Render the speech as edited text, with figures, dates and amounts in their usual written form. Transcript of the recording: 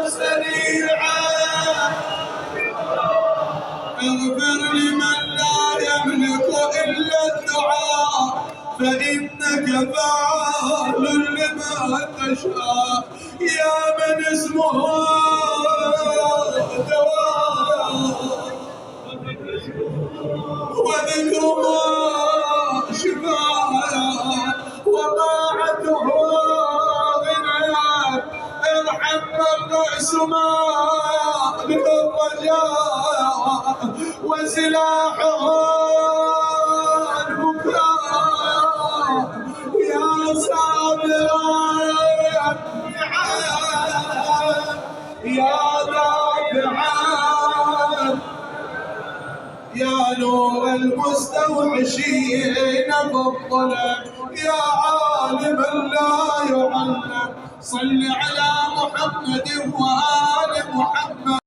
سريعا اغفر لمن لا يملك إلا الدعاء فإنك فعال لما تشاء يا من اسمه دواء وذكره شفاء وطاعته غنى ارحم من رأس مال الرجاء وسلاحه البكاء يا صابرا يا دافعا يا نور المستوحشين فضلك يا عالما لا يعلم صل على محمد وآله